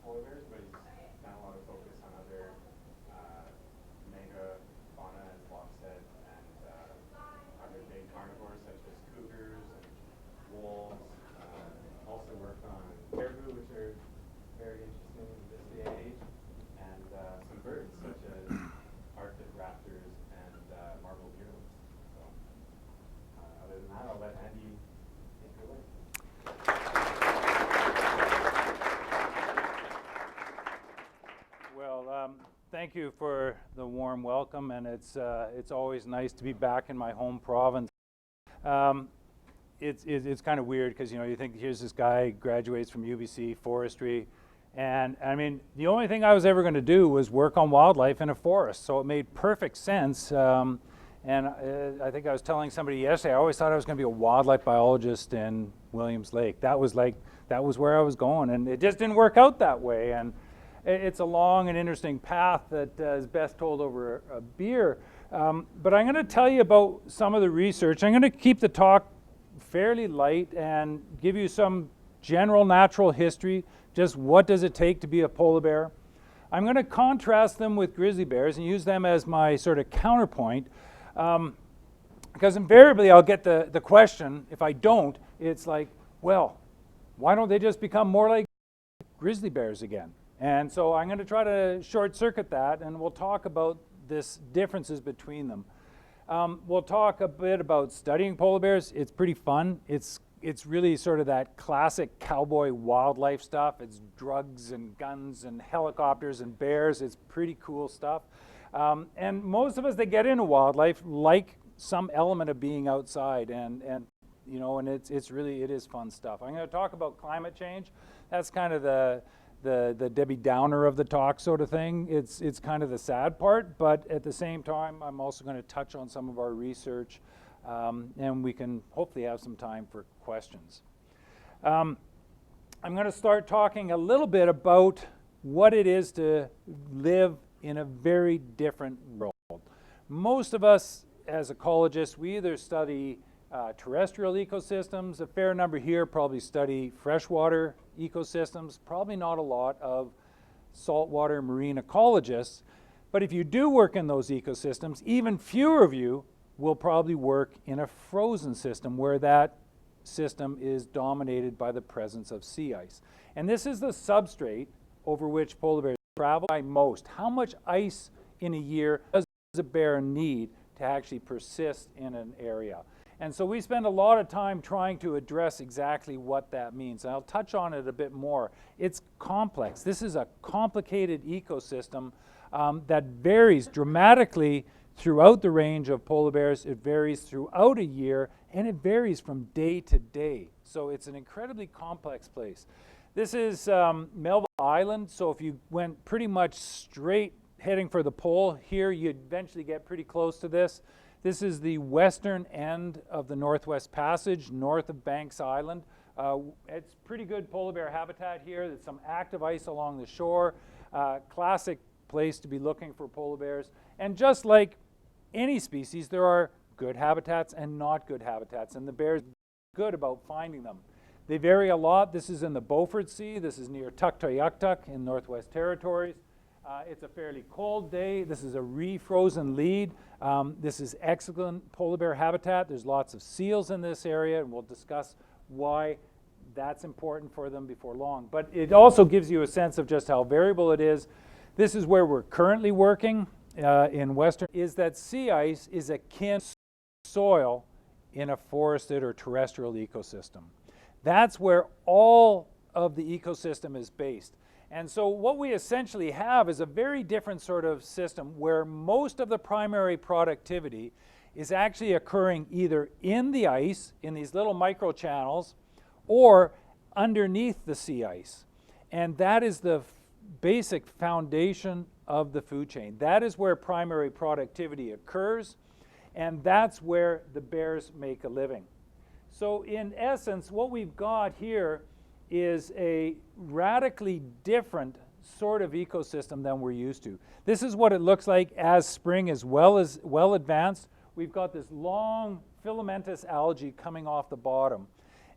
polar bears, but he's done a lot of focus on other megafauna, as Locke said, and other big carnivores such as cougars and wolves. Also worked on caribou, which are very interesting in this day and age, and some birds such as Arctic raptors and marbled earlobes. So, other than that, I'll let Andy take it away. Well, thank you for the warm welcome, and it's always nice to be back in my home province. It's kind of weird because, you know, you think here's this guy graduates from UBC forestry, and I mean the only thing I was ever going to do was work on wildlife in a forest, so it made perfect sense. And I think I was telling somebody yesterday, I always thought I was going to be a wildlife biologist in Williams Lake. That was where I was going, and it just didn't work out that way. And it's a long and interesting path that is best told over a beer. But I'm going to tell you about some of the research. I'm going to keep the talk fairly light and give you some general natural history, just what does it take to be a polar bear. I'm going to contrast them with grizzly bears and use them as my sort of counterpoint, because invariably I'll get the question, if I don't, it's like, well, why don't they just become more like grizzly bears again? And so I'm going to try to short circuit that, and we'll talk about this differences between them. We'll talk a bit about studying polar bears. It's pretty fun. It's really sort of that classic cowboy wildlife stuff. It's drugs and guns and helicopters and bears. It's pretty cool stuff. And most of us that get into wildlife like some element of being outside, and you know, and it is fun stuff. I'm going to talk about climate change. That's kind of the Debbie Downer of the talk sort of thing. It's kind of the sad part, but at the same time, I'm also going to touch on some of our research, and we can hopefully have some time for questions. I'm going to start talking a little bit about what it is to live in a very different world. Most of us as ecologists, we either study terrestrial ecosystems, a fair number here probably study freshwater ecosystems, probably not a lot of saltwater marine ecologists, but if you do work in those ecosystems, even fewer of you will probably work in a frozen system where that system is dominated by the presence of sea ice. And this is the substrate over which polar bears travel by most. How much ice in a year does a bear need to actually persist in an area? And so we spend a lot of time trying to address exactly what that means. And I'll touch on it a bit more. It's complex. This is a complicated ecosystem that varies dramatically throughout the range of polar bears. It varies throughout a year, and it varies from day to day. So it's an incredibly complex place. This is Melville Island. So if you went pretty much straight heading for the pole here, you'd eventually get pretty close to this. This is the western end of the Northwest Passage, north of Banks Island. It's pretty good polar bear habitat here. There's some active ice along the shore. Classic place to be looking for polar bears. And just like any species, there are good habitats and not good habitats, and the bears are good about finding them. They vary a lot. This is in the Beaufort Sea. This is near Tuktoyaktuk in Northwest Territories. It's a fairly cold day. This is a refrozen lead. This is excellent polar bear habitat. There's lots of seals in this area, and we'll discuss why that's important for them before long. But it also gives you a sense of just how variable it is. This is where we're currently working in western, is that sea ice is akin to soil in a forested or terrestrial ecosystem. That's where all of the ecosystem is based. And so what we essentially have is a very different sort of system where most of the primary productivity is actually occurring either in the ice, in these little microchannels, or underneath the sea ice. And that is the basic foundation of the food chain. That is where primary productivity occurs, and that's where the bears make a living. So in essence, what we've got here is a radically different sort of ecosystem than we're used to. This is what it looks like as spring is well advanced. We've got this long filamentous algae coming off the bottom.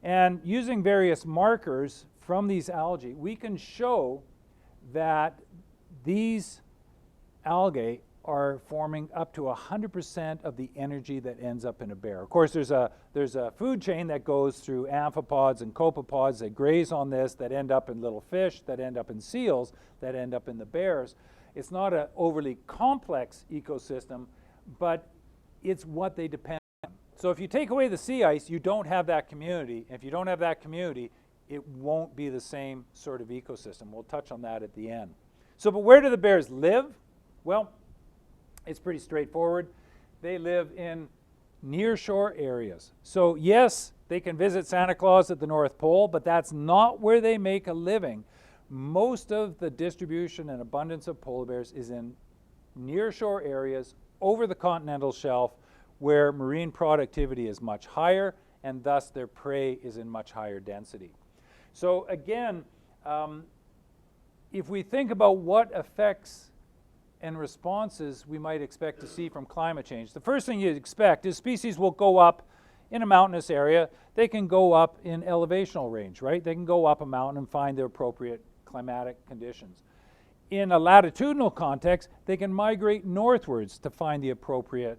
And using various markers from these algae, we can show that these algae are forming up to 100% of the energy that ends up in a bear. Of course, there's a food chain that goes through amphipods and copepods that graze on this, that end up in little fish, that end up in seals, that end up in the bears. It's not an overly complex ecosystem, but it's what they depend on. So if you take away the sea ice, you don't have that community. If you don't have that community, it won't be the same sort of ecosystem. We'll touch on that at the end. So, but where do the bears live? Well, it's pretty straightforward. They live in nearshore areas. So yes, they can visit Santa Claus at the North Pole, but that's not where they make a living. Most of the distribution and abundance of polar bears is in nearshore areas over the continental shelf where marine productivity is much higher and thus their prey is in much higher density. So again, if we think about what effects and responses we might expect to see from climate change, the first thing you'd expect is species will go up in a mountainous area. They can go up in elevational range, right? They can go up a mountain and find the appropriate climatic conditions. In a latitudinal context, they can migrate northwards to find the appropriate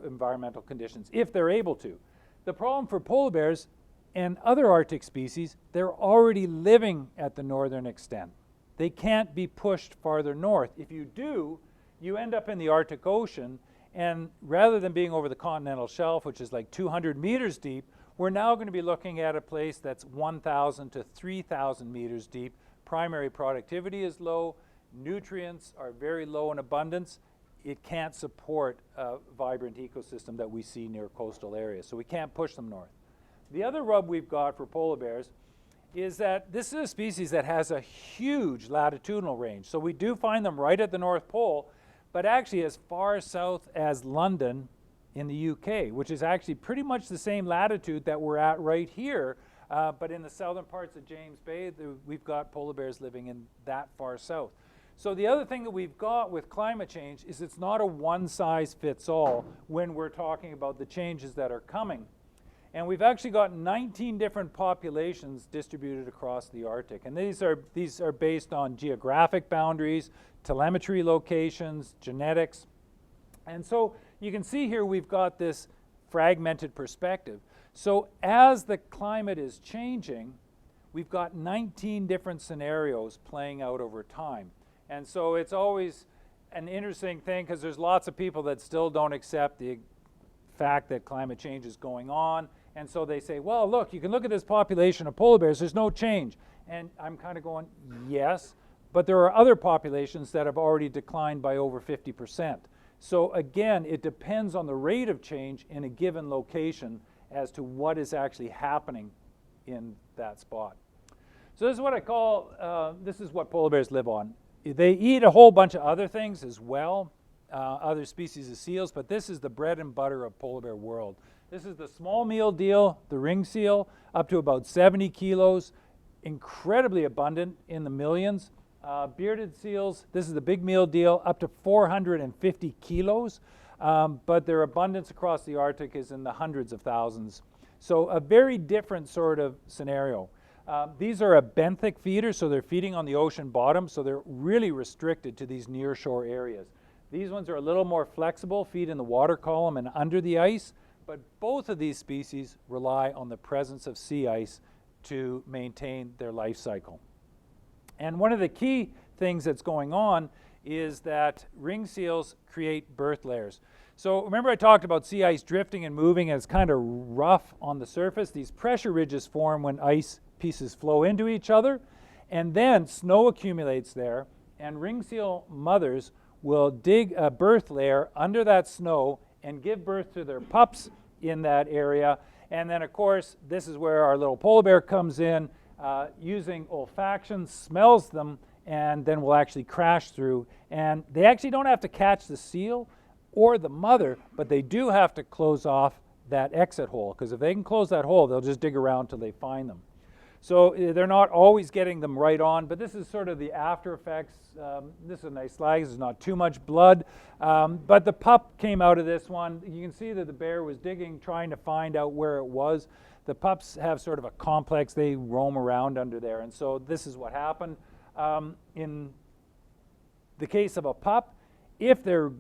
environmental conditions, if they're able to. The problem for polar bears and other Arctic species, they're already living at the northern extent. They can't be pushed farther north. If you do, you end up in the Arctic Ocean, and rather than being over the continental shelf, which is like 200 meters deep, we're now going to be looking at a place that's 1,000 to 3,000 meters deep. Primary productivity is low, nutrients are very low in abundance. It can't support a vibrant ecosystem that we see near coastal areas, so we can't push them north. The other rub we've got for polar bears is that this is a species that has a huge latitudinal range. So we do find them right at the North Pole, but actually as far south as London in the UK, which is actually pretty much the same latitude that we're at right here, but in the southern parts of James Bay, we've got polar bears living in that far south. So the other thing that we've got with climate change is it's not a one-size-fits-all when we're talking about the changes that are coming. And we've actually got 19 different populations distributed across the Arctic. And these are based on geographic boundaries, telemetry locations, genetics. And so you can see here we've got this fragmented perspective. So as the climate is changing, we've got 19 different scenarios playing out over time. And so it's always an interesting thing because there's lots of people that still don't accept the fact that climate change is going on. And so they say, well, look, you can look at this population of polar bears, there's no change. And I'm kind of going, yes, but there are other populations that have already declined by over 50%. So again, it depends on the rate of change in a given location as to what is actually happening in that spot. So this is what I call, this is what polar bears live on. They eat a whole bunch of other things as well, other species of seals, but this is the bread and butter of polar bear world. This is the small meal deal, the ring seal, up to about 70 kilos, incredibly abundant in the millions. Bearded seals, this is the big meal deal, up to 450 kilos, but their abundance across the Arctic is in the hundreds of thousands. So a very different sort of scenario. These are a benthic feeder, so they're feeding on the ocean bottom, so they're really restricted to these nearshore areas. These ones are a little more flexible, feed in the water column and under the ice, but both of these species rely on the presence of sea ice to maintain their life cycle. And one of the key things that's going on is that ring seals create birth layers. So remember I talked about sea ice drifting and moving, and it's kind of rough on the surface. These pressure ridges form when ice pieces flow into each other, and then snow accumulates there, and ring seal mothers will dig a birth layer under that snow and give birth to their pups in that area. And then, of course, this is where our little polar bear comes in, using olfaction, smells them, and then will actually crash through. And they actually don't have to catch the seal or the mother, but they do have to close off that exit hole, because if they can close that hole, they'll just dig around till they find them. So they're not always getting them right on, but this is sort of the after effects. This is a nice slide. There's not too much blood, but the pup came out of this one. You can see that the bear was digging, trying to find out where it was. The pups have sort of a complex. They roam around under there, and so this is what happened. In the case of a pup, if they're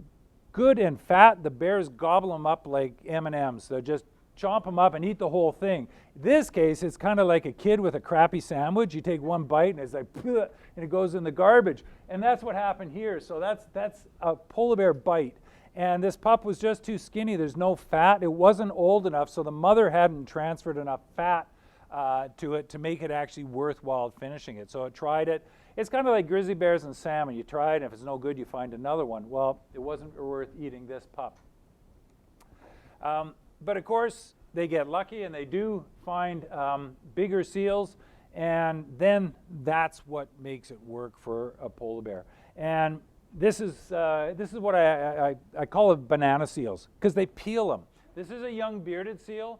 good and fat, the bears gobble them up like M&Ms. They'll just chomp them up and eat the whole thing. In this case, it's kind of like a kid with a crappy sandwich. You take one bite and it's like, and it goes in the garbage. And that's what happened here. So that's a polar bear bite. And this pup was just too skinny. There's no fat. It wasn't old enough, so the mother hadn't transferred enough fat to it to make it actually worthwhile finishing it. So it tried it. It's kind of like grizzly bears and salmon. You try it, and if it's no good, you find another one. Well, it wasn't worth eating this pup. But of course, they get lucky, and they do find bigger seals, and then that's what makes it work for a polar bear. And this is what I call it banana seals, because they peel them. This is a young bearded seal.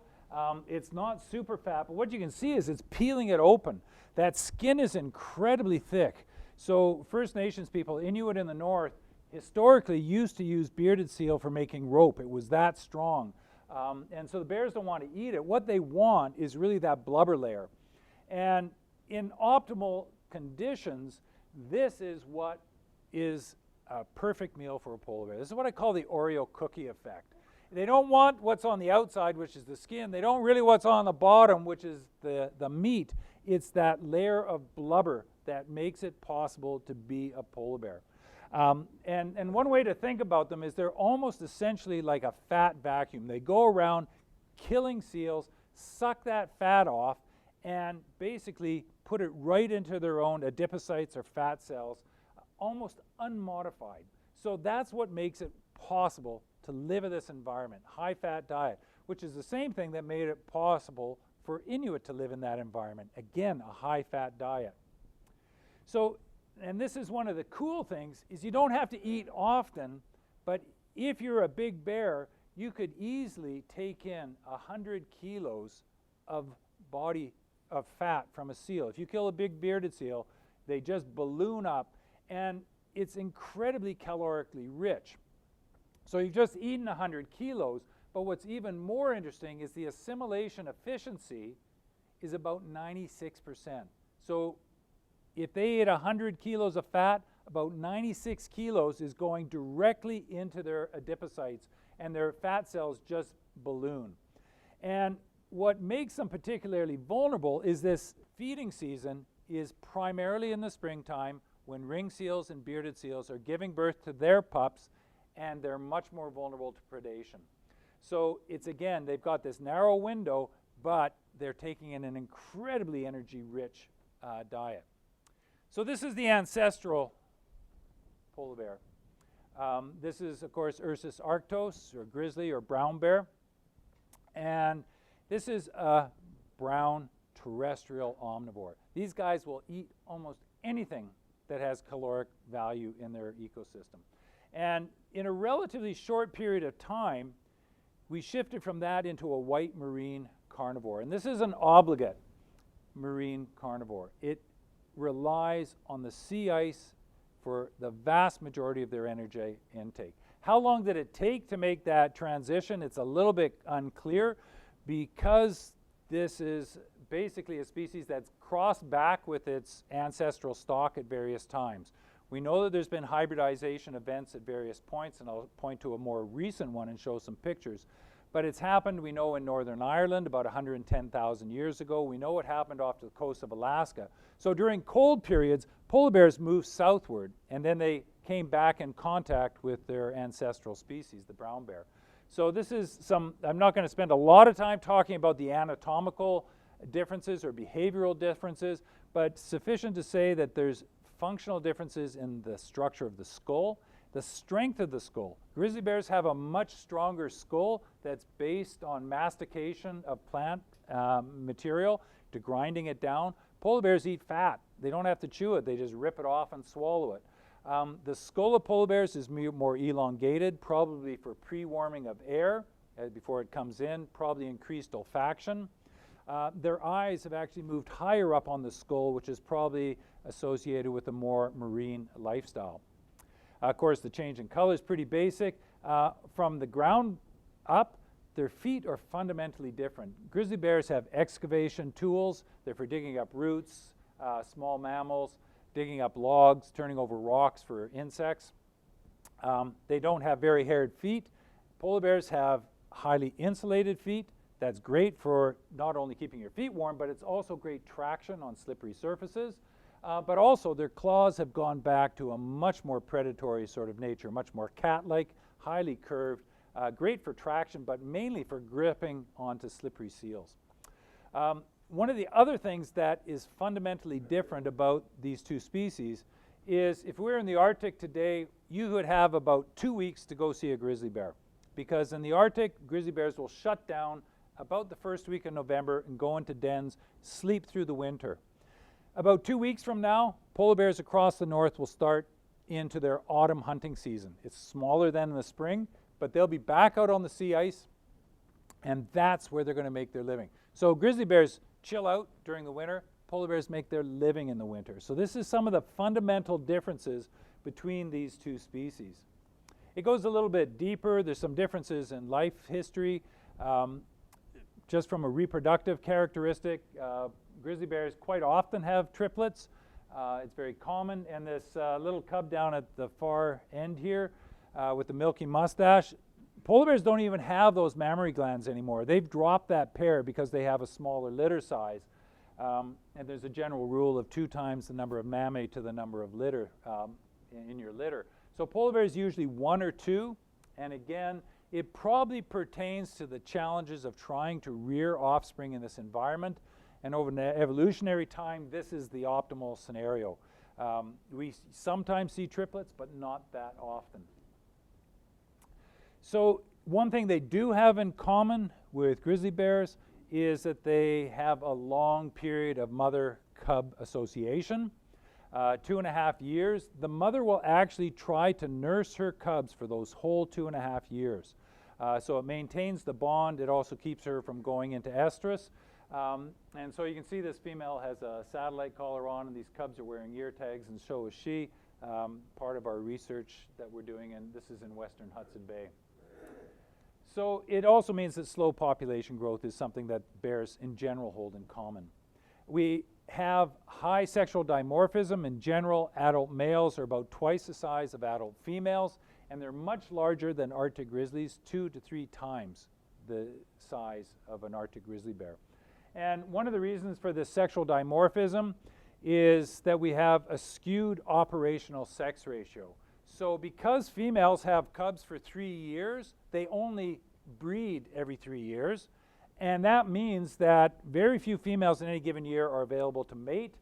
It's not super fat, but what you can see is it's peeling it open. That skin is incredibly thick. So First Nations people, Inuit in the north, historically used to use bearded seal for making rope. It was that strong. And so the bears don't want to eat it. What they want is really that blubber layer. And in optimal conditions, this is what is a perfect meal for a polar bear. This is what I call the Oreo cookie effect. They don't want what's on the outside, which is the skin. They don't really what's on the bottom, which is the meat. It's that layer of blubber that makes it possible to be a polar bear. And one way to think about them is they're almost essentially like a fat vacuum. They go around killing seals, suck that fat off, and basically put it right into their own adipocytes or fat cells, almost unmodified. So that's what makes it possible to live in this environment, high-fat diet, which is the same thing that made it possible for Inuit to live in that environment. Again, a high-fat diet. So, and this is one of the cool things, is you don't have to eat often, but if you're a big bear, you could easily take in 100 kilos of body of fat from a seal. If you kill a big bearded seal, they just balloon up, and it's incredibly calorically rich. So you've just eaten 100 kilos, but what's even more interesting is the assimilation efficiency is about 96%. So if they ate 100 kilos of fat, about 96 kilos is going directly into their adipocytes, and their fat cells just balloon. And what makes them particularly vulnerable is this feeding season is primarily in the springtime, when ring seals and bearded seals are giving birth to their pups, and they're much more vulnerable to predation. So it's, again, they've got this narrow window, but they're taking in an incredibly energy-rich diet. So this is the ancestral polar bear. This is, of course, Ursus arctos, or grizzly, or brown bear. And this is a brown terrestrial omnivore. These guys will eat almost anything that has caloric value in their ecosystem. And in a relatively short period of time, we shifted from that into a white marine carnivore. And this is an obligate marine carnivore. It relies on the sea ice for the vast majority of their energy intake. How long did it take to make that transition? It's a little bit unclear, because this is basically a species that's crossed back with its ancestral stock at various times. We know that there's been hybridization events at various points, and I'll point to a more recent one and show some pictures. But it's happened, we know, in Northern Ireland about 110,000 years ago. We know it happened off the coast of Alaska. So during cold periods, polar bears moved southward, and then they came back in contact with their ancestral species, the brown bear. So this is some, I'm not going to spend a lot of time talking about the anatomical differences or behavioral differences, but sufficient to say that there's functional differences in the structure of the skull, the strength of the skull. Grizzly bears have a much stronger skull that's based on mastication of plant material to grinding it down. Polar bears eat fat. They don't have to chew it. They just rip it off and swallow it. The skull of polar bears is more elongated, probably for pre-warming of air before it comes in, probably increased olfaction. Their eyes have actually moved higher up on the skull, which is probably associated with a more marine lifestyle. Of course, the change in color is pretty basic. From the ground up, their feet are fundamentally different. Grizzly bears have excavation tools. They're for digging up roots, small mammals. digging up logs, turning over rocks for insects. They don't have very haired feet. Polar bears have highly insulated feet. That's great for not only keeping your feet warm, but it's also great traction on slippery surfaces. But also their claws have gone back to a much more predatory sort of nature, much more cat-like, highly curved, great for traction, but mainly for gripping onto slippery seals. One of the other things that is fundamentally different about these two species is if we were in the Arctic today, you would have about 2 weeks to go see a grizzly bear. Because in the Arctic, grizzly bears will shut down about the first week of November and go into dens, sleep through the winter. About 2 weeks from now, polar bears across the north will start into their autumn hunting season. It's smaller than in the spring, but they'll be back out on the sea ice, and that's where they're going to make their living. So grizzly bears chill out during the winter. Polar bears make their living in the winter. So this is some of the fundamental differences between these two species. It goes a little bit deeper. There's some differences in life history. Just from a reproductive characteristic, grizzly bears quite often have triplets. It's very common. And this little cub down at the far end here with the milky mustache, polar bears don't even have those mammary glands anymore. They've dropped that pair because they have a smaller litter size. And there's a general rule of 2 times the number of mammae to the number of litter in your litter. So polar bears usually 1 or 2. And again, it probably pertains to the challenges of trying to rear offspring in this environment. And over evolutionary time, this is the optimal scenario. We sometimes see triplets, but not that often. So one thing they do have in common with grizzly bears is that they have a long period of mother-cub association. 2.5 years. The mother will actually try to nurse her cubs for those whole 2.5 years. So it maintains the bond. It also keeps her from going into estrus. And so you can see this female has a satellite collar on, and these cubs are wearing ear tags, and so is she. Part of our research that we're doing, and this is in western Hudson Bay. So it also means that slow population growth is something that bears in general hold in common. We have high sexual dimorphism. In general, adult males are about twice the size of adult females, and they're much larger than Arctic grizzlies, 2 to 3 times the size of an Arctic grizzly bear. And one of the reasons for this sexual dimorphism is that we have a skewed operational sex ratio. So because females have cubs for 3 years, they only breed every 3 years. And that means that very few females in any given year are available to mate.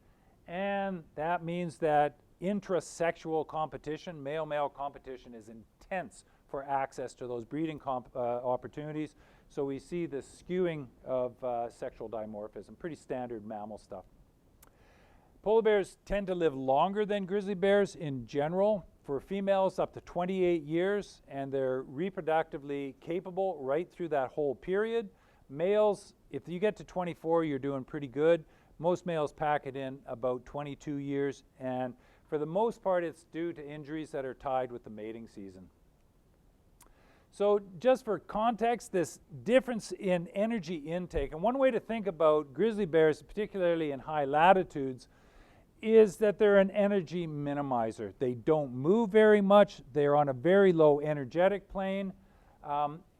And that means that intrasexual competition, male-male competition, is intense for access to those breeding opportunities. So we see this skewing of sexual dimorphism, pretty standard mammal stuff. Polar bears tend to live longer than grizzly bears in general. For females, up to 28 years, and they're reproductively capable right through that whole period. Males, if you get to 24, you're doing pretty good. Most males pack it in about 22 years, and for the most part, it's due to injuries that are tied with the mating season. So just for context, this difference in energy intake, and one way to think about grizzly bears, particularly in high latitudes, is that they're an energy minimizer. They don't move very much. They're on a very low energetic plane,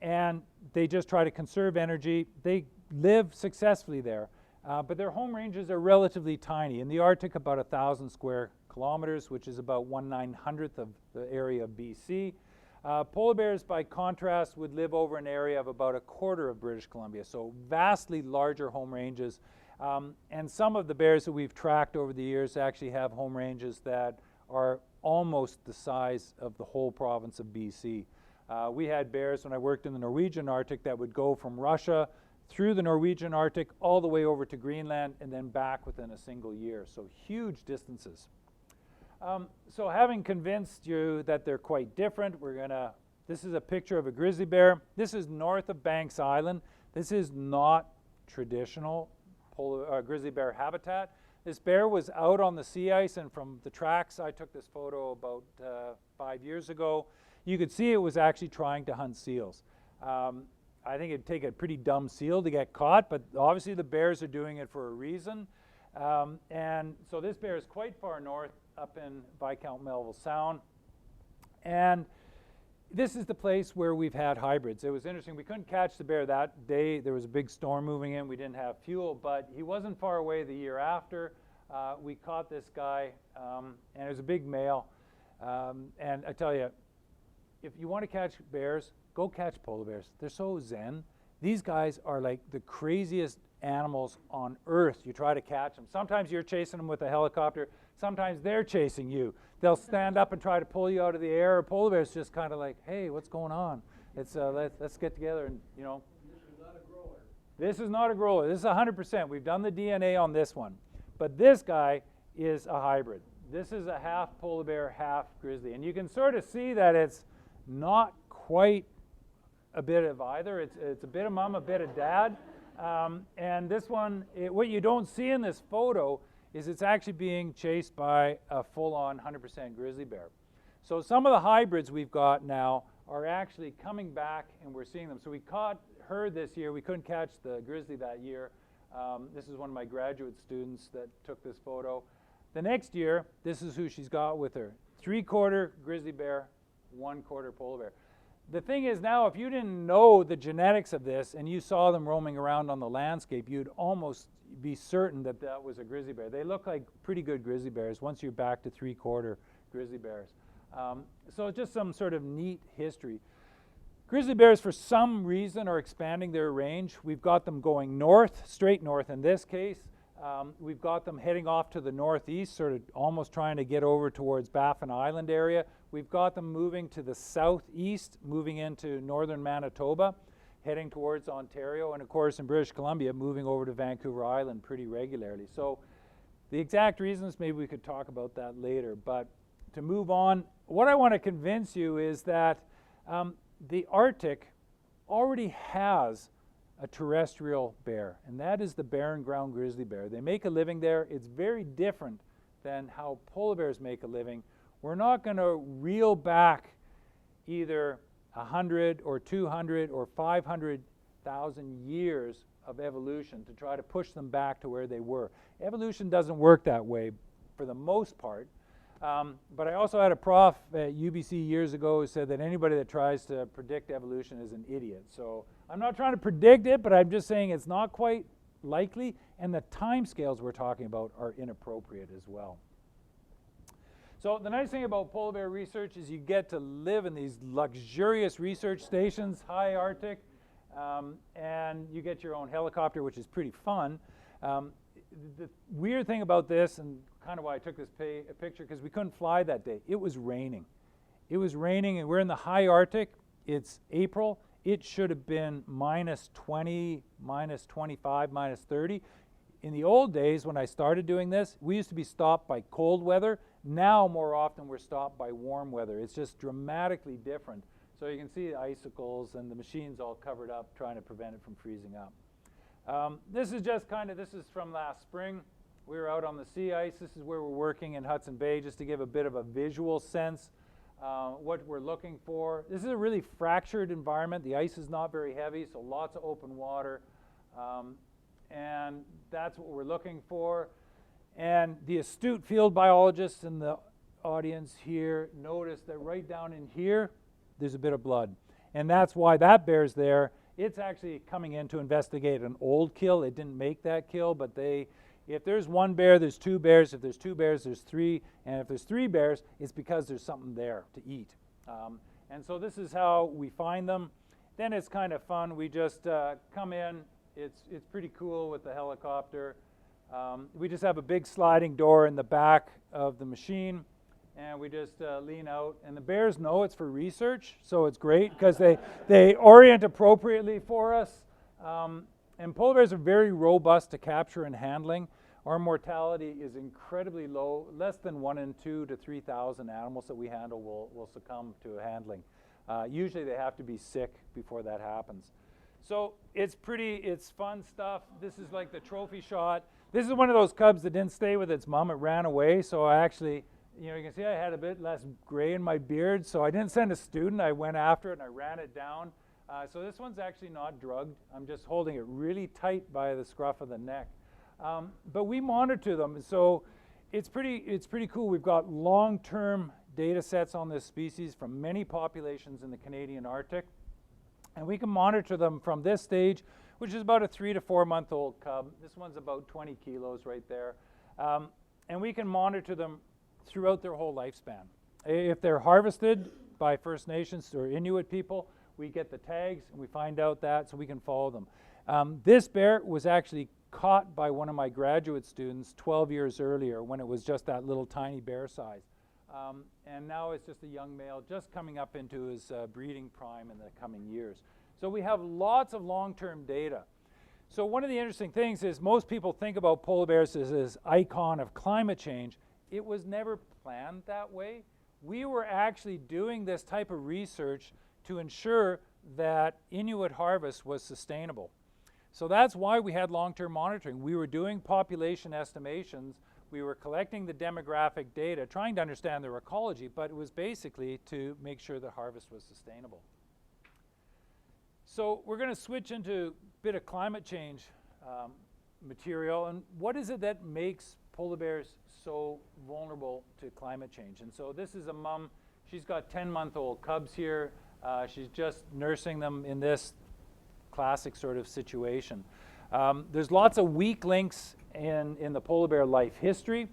and they just try to conserve energy. They live successfully there, but their home ranges are relatively tiny. In the Arctic, about 1,000 square kilometers, which is about 1/900th of the area of BC. Polar bears, by contrast, would live over an area of about 1/4 of British Columbia, so vastly larger home ranges. And some of the bears that we've tracked over the years actually have home ranges that are almost the size of the whole province of BC. We had bears when I worked in the Norwegian Arctic that would go from Russia through the Norwegian Arctic all the way over to Greenland and then back within a single year. So huge distances. So having convinced you that they're quite different, this is a picture of a grizzly bear. This is north of Banks Island. This is not traditional grizzly bear habitat. This bear was out on the sea ice, and from the tracks, I took this photo about 5 years ago. You could see it was actually trying to hunt seals. I think it'd take a pretty dumb seal to get caught, but obviously the bears are doing it for a reason. And so this bear is quite far north, up in Viscount Melville Sound. And this is the place where we've had hybrids. It was interesting. We couldn't catch the bear that day. There was a big storm moving in. We didn't have fuel, but he wasn't far away the year after. We caught this guy, and it was a big male. And I tell you, if you want to catch bears, go catch polar bears. They're so zen. These guys are like the craziest animals on earth. You try to catch them. Sometimes you're chasing them with a helicopter. Sometimes they're chasing you. They'll stand up and try to pull you out of the air. A polar bear's just kind of like, hey, what's going on? It's let's get together and, you know. This is not a grower. This is not a grower. This is 100%. We've done the DNA on this one. But this guy is a hybrid. This is a half polar bear, half grizzly. And you can sort of see that it's not quite a bit of either. It's a bit of mom, a bit of dad. And this one, what you don't see in this photo is it's actually being chased by a full-on 100% grizzly bear. So some of the hybrids we've got now are actually coming back, and we're seeing them. So we caught her this year. We couldn't catch the grizzly that year. This is one of my graduate students that took this photo. The next year, this is who she's got with her. 3/4 grizzly bear, 1/4 polar bear. The thing is now, if you didn't know the genetics of this and you saw them roaming around on the landscape, you'd almost be certain that that was a grizzly bear. They look like pretty good grizzly bears once you're back to 3/4 grizzly bears. So it's just some sort of neat history. Grizzly bears, for some reason, are expanding their range. We've got them going north, straight north in this case. We've got them heading off to the northeast, sort of almost trying to get over towards Baffin Island area. We've got them moving to the southeast, moving into northern Manitoba, heading towards Ontario, and of course in British Columbia, moving over to Vancouver Island pretty regularly. So the exact reasons, maybe we could talk about that later. But to move on, what I want to convince you is that the Arctic already has a terrestrial bear, and that is the barren ground grizzly bear. They make a living there. It's very different than how polar bears make a living. We're not going to reel back either 100 or 200 or 500,000 years of evolution to try to push them back to where they were. Evolution doesn't work that way for the most part. But I also had a prof at UBC years ago who said that anybody that tries to predict evolution is an idiot. So I'm not trying to predict it, but I'm just saying it's not quite likely, and the time scales we're talking about are inappropriate as well. So the nice thing about polar bear research is you get to live in these luxurious research stations, high Arctic, and you get your own helicopter, which is pretty fun. The weird thing about this, and kind of why I took this picture, because we couldn't fly that day. It was raining. It was raining, and we're in the high Arctic. It's April. It should have been -20, -25, -30. In the old days, when I started doing this, we used to be stopped by cold weather. Now, more often, we're stopped by warm weather. It's just dramatically different. So you can see the icicles and the machines all covered up, trying to prevent it from freezing up. This is just this is from last spring. We were out on the sea ice. This is where we're working in Hudson Bay, just to give a bit of a visual sense what we're looking for. This is a really fractured environment. The ice is not very heavy, so lots of open water. And that's what we're looking for. And the astute field biologists in the audience here notice that right down in here, there's a bit of blood. And that's why that bear's there. It's actually coming in to investigate an old kill. It didn't make that kill, but if there's one bear, there's two bears. If there's two bears, there's three. And if there's three bears, it's because there's something there to eat. And so this is how we find them. Then it's kind of fun. We just come in. It's pretty cool with the helicopter. We just have a big sliding door in the back of the machine, and we just lean out. And the bears know it's for research, so it's great because they orient appropriately for us. And polar bears are very robust to capture and handling. Our mortality is incredibly low. Less than 1 in 2 to 3,000 animals that we handle will succumb to handling. Usually they have to be sick before that happens. So it's fun stuff. This is like the trophy shot. This is one of those cubs that didn't stay with its mom. It ran away. So I actually, you can see I had a bit less gray in my beard. So I didn't send a student. I went after it and I ran it down. So this one's actually not drugged. I'm just holding it really tight by the scruff of the neck. But we monitor them, so it's pretty cool. We've got long-term data sets on this species from many populations in the Canadian Arctic, and we can monitor them from this stage, which is about a 3 to 4 month old cub. This one's about 20 kilos right there. And we can monitor them throughout their whole lifespan. If they're harvested by First Nations or Inuit people, we get the tags and we find out that, so we can follow them. This bear was actually caught by one of my graduate students 12 years earlier when it was just that little tiny bear size. And now it's just a young male just coming up into his breeding prime in the coming years. So we have lots of long-term data. So one of the interesting things is most people think about polar bears as this icon of climate change. It was never planned that way. We were actually doing this type of research to ensure that Inuit harvest was sustainable. So that's why we had long-term monitoring. We were doing population estimations. We were collecting the demographic data, trying to understand their ecology, but it was basically to make sure the harvest was sustainable. So we're going to switch into a bit of climate change material. And what is it that makes polar bears so vulnerable to climate change? And so this is a mom. She's got 10-month-old cubs here. She's just nursing them in this classic sort of situation. There's lots of weak links in the polar bear life history.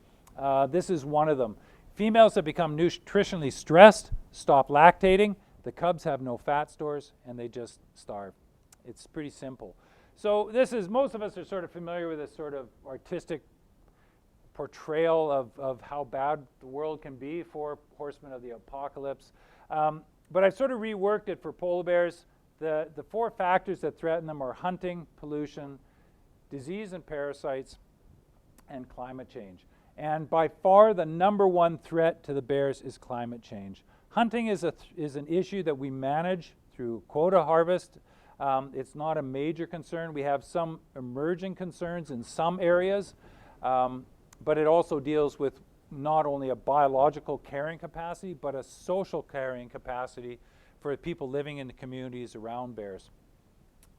This is one of them. Females have become nutritionally stressed, stop lactating. The cubs have no fat stores, and they just starve. It's pretty simple. So this is, most of us are sort of familiar with this sort of artistic portrayal of how bad the world can be for horsemen of the apocalypse. But I've sort of reworked it for polar bears. The 4 factors that threaten them are hunting, pollution, disease and parasites, and climate change. And by far the #1 threat to the bears is climate change. Hunting is an issue that we manage through quota harvest. It's not a major concern. We have some emerging concerns in some areas, but it also deals with not only a biological carrying capacity, but a social carrying capacity for people living in the communities around bears.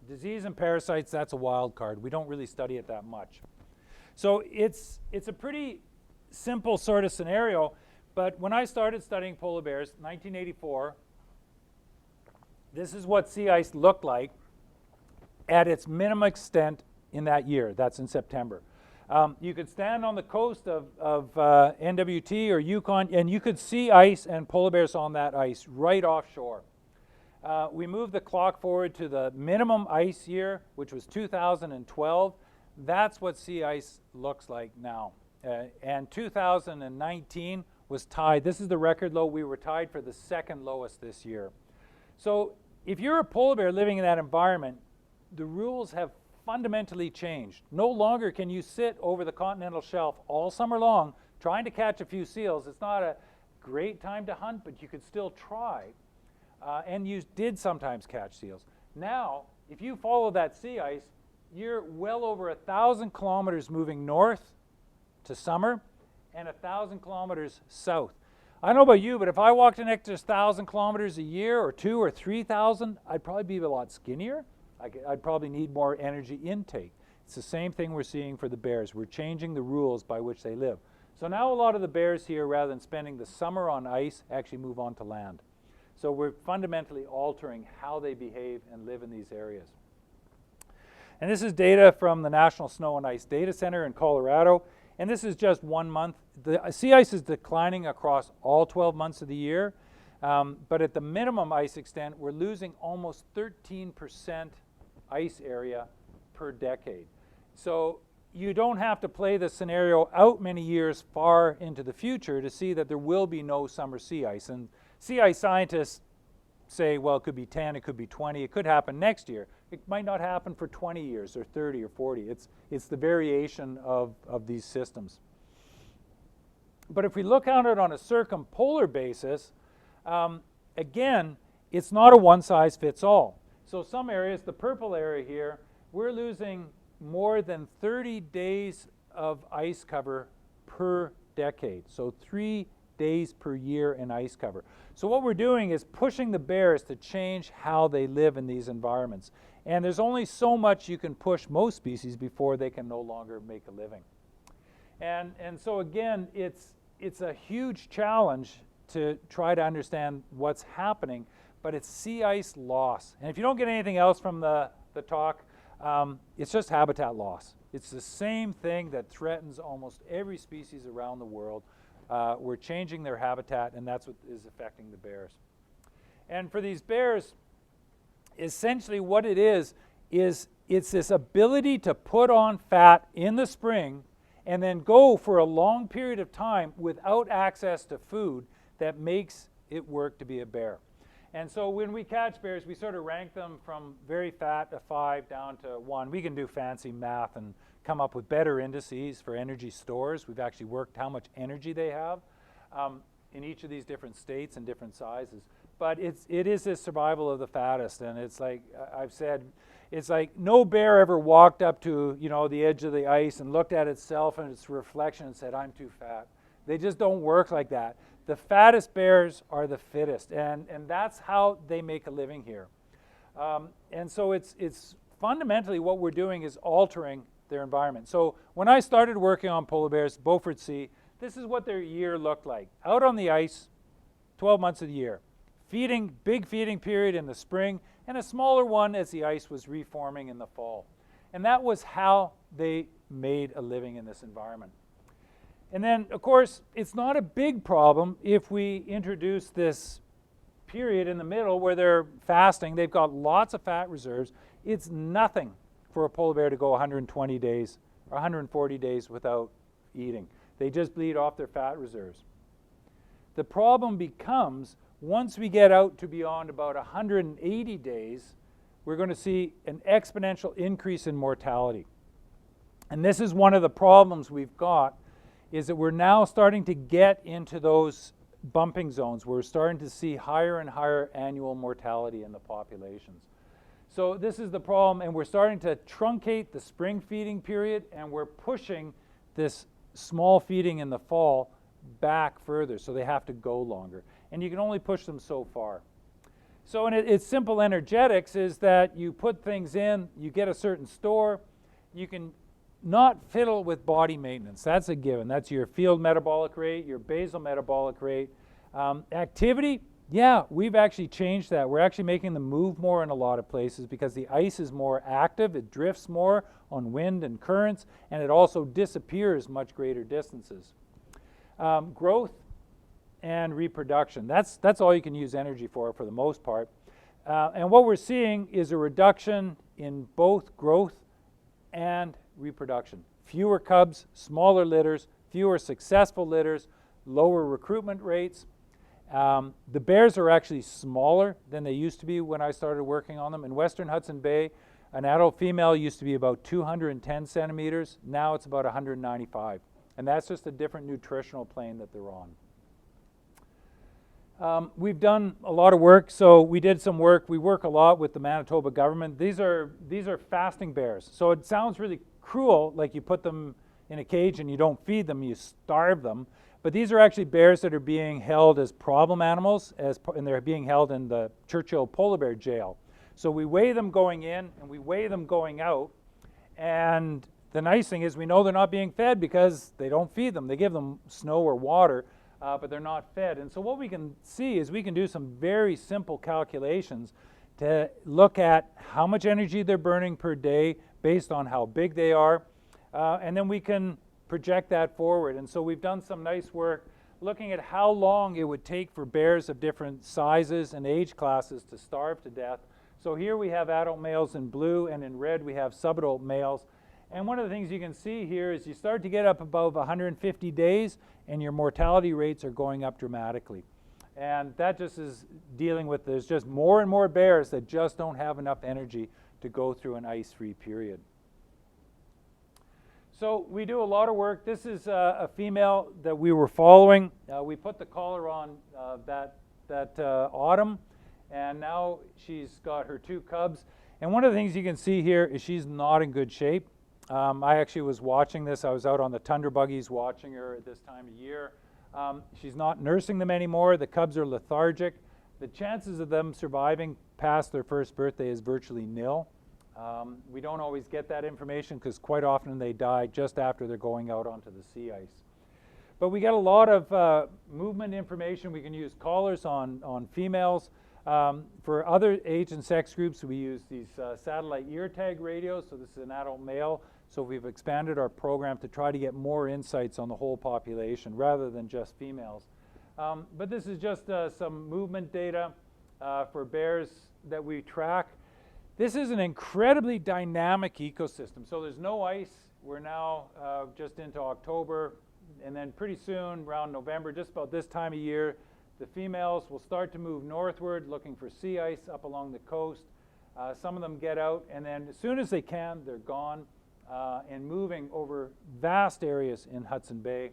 Disease and parasites, that's a wild card. We don't really study it that much. So it's a pretty simple sort of scenario, but when I started studying polar bears, 1984, this is what sea ice looked like at its minimum extent in that year. That's in September. You could stand on the coast of NWT or Yukon, and you could see ice and polar bears on that ice right offshore. We moved the clock forward to the minimum ice year, which was 2012. That's what sea ice looks like now. And 2019 was tied. This is the record low. We were tied for the second lowest this year. So if you're a polar bear living in that environment, the rules have fundamentally changed. No longer can you sit over the continental shelf all summer long trying to catch a few seals. It's not a great time to hunt, but you could still try. And you did sometimes catch seals. Now, if you follow that sea ice, you're well over 1,000 kilometers moving north to summer and 1,000 kilometers south. I don't know about you, but if I walked an extra 1,000 kilometers a year or 2,000 or 3,000, I'd probably be a lot skinnier. I'd probably need more energy intake. It's the same thing we're seeing for the bears. We're changing the rules by which they live. So now a lot of the bears here, rather than spending the summer on ice, actually move on to land. So we're fundamentally altering how they behave and live in these areas. And this is data from the National Snow and Ice Data Center in Colorado. And this is just 1 month. The sea ice is declining across all 12 months of the year. But at the minimum ice extent, we're losing almost 13% ice area per decade. So you don't have to play the scenario out many years far into the future to see that there will be no summer sea ice. And sea ice scientists say, well, it could be 10, it could be 20, it could happen next year. It might not happen for 20 years or 30 or 40. It's the variation of these systems. But if we look at it on a circumpolar basis, again, it's not a one-size-fits-all. So some areas, the purple area here, we're losing more than 30 days of ice cover per decade. So 3 days per year in ice cover. So what we're doing is pushing the bears to change how they live in these environments. And there's only so much you can push most species before they can no longer make a living. And so again, it's a huge challenge to try to understand what's happening, but it's sea ice loss. And if you don't get anything else from the talk, it's just habitat loss. It's the same thing that threatens almost every species around the world. We're changing their habitat, and that's what is affecting the bears. And for these bears, essentially what it is it's this ability to put on fat in the spring and then go for a long period of time without access to food that makes it work to be a bear. And so when we catch bears, we sort of rank them from very fat, a 5, down to 1. We can do fancy math and come up with better indices for energy stores. We've actually worked how much energy they have in each of these different states and different sizes. But it is this survival of the fattest, and it's like I've said, it's like no bear ever walked up to, you know, the edge of the ice and looked at itself and its reflection and said, I'm too fat. They just don't work like that. The fattest bears are the fittest, and that's how they make a living here. And so it's fundamentally what we're doing is altering their environment. So when I started working on polar bears, Beaufort Sea, this is what their year looked like. Out on the ice, 12 months of the year. Feeding, big feeding period in the spring, and a smaller one as the ice was reforming in the fall. And that was how they made a living in this environment. And then, of course, it's not a big problem if we introduce this period in the middle where they're fasting. They've got lots of fat reserves. It's nothing for a polar bear to go 120 days or 140 days without eating. They just bleed off their fat reserves. The problem becomes once we get out to beyond about 180 days, we're going to see an exponential increase in mortality. And this is one of the problems we've got, is that we're now starting to get into those bumping zones. We're starting to see higher and higher annual mortality in the populations. So this is the problem, and we're starting to truncate the spring feeding period, and we're pushing this small feeding in the fall back further, so they have to go longer. And you can only push them so far. So it's simple energetics is that you put things in, you get a certain store, you can not fiddle with body maintenance. That's a given. That's your field metabolic rate, your basal metabolic rate. Activity, yeah, we've actually changed that. We're actually making them move more in a lot of places because the ice is more active, it drifts more on wind and currents, and it also disappears much greater distances. Growth and reproduction. That's all you can use energy for the most part. And what we're seeing is a reduction in both growth and reproduction. Fewer cubs, smaller litters, fewer successful litters, lower recruitment rates. The bears are actually smaller than they used to be when I started working on them. In Western Hudson Bay, an adult female used to be about 210 centimeters. Now it's about 195. And that's just a different nutritional plane that they're on. We've done a lot of work. So we did some work. We work a lot with the Manitoba government. These are fasting bears. So it sounds really cruel, like you put them in a cage and you don't feed them, you starve them. But these are actually bears that are being held as problem animals, and they're being held in the Churchill Polar Bear Jail. So we weigh them going in and we weigh them going out. And the nice thing is we know they're not being fed because they don't feed them. They give them snow or water, but they're not fed. And so what we can see is we can do some very simple calculations to look at how much energy they're burning per day based on how big they are. And then we can project that forward. And so we've done some nice work looking at how long it would take for bears of different sizes and age classes to starve to death. So here we have adult males in blue, and in red we have subadult males. And one of the things you can see here is you start to get up above 150 days and your mortality rates are going up dramatically. And that just is dealing with, there's just more and more bears that just don't have enough energy to go through an ice-free period. So we do a lot of work. This is a female that we were following. We put the collar on that autumn, and now she's got her 2 cubs. And one of the things you can see here is she's not in good shape. I actually was watching this. I was out on the tundra buggies watching her at this time of year. She's not nursing them anymore. The cubs are lethargic. The chances of them surviving past their first birthday is virtually nil. We don't always get that information because quite often they die just after they're going out onto the sea ice. But we get a lot of movement information. We can use collars on females. For other age and sex groups, we use these satellite ear tag radios. So this is an adult male. So we've expanded our program to try to get more insights on the whole population rather than just females. But this is just some movement data for bears that we track. This is an incredibly dynamic ecosystem. So there's no ice. We're now just into October. And then pretty soon, around November, just about this time of year, the females will start to move northward looking for sea ice up along the coast. Some of them get out, and then as soon as they can, they're gone and moving over vast areas in Hudson Bay.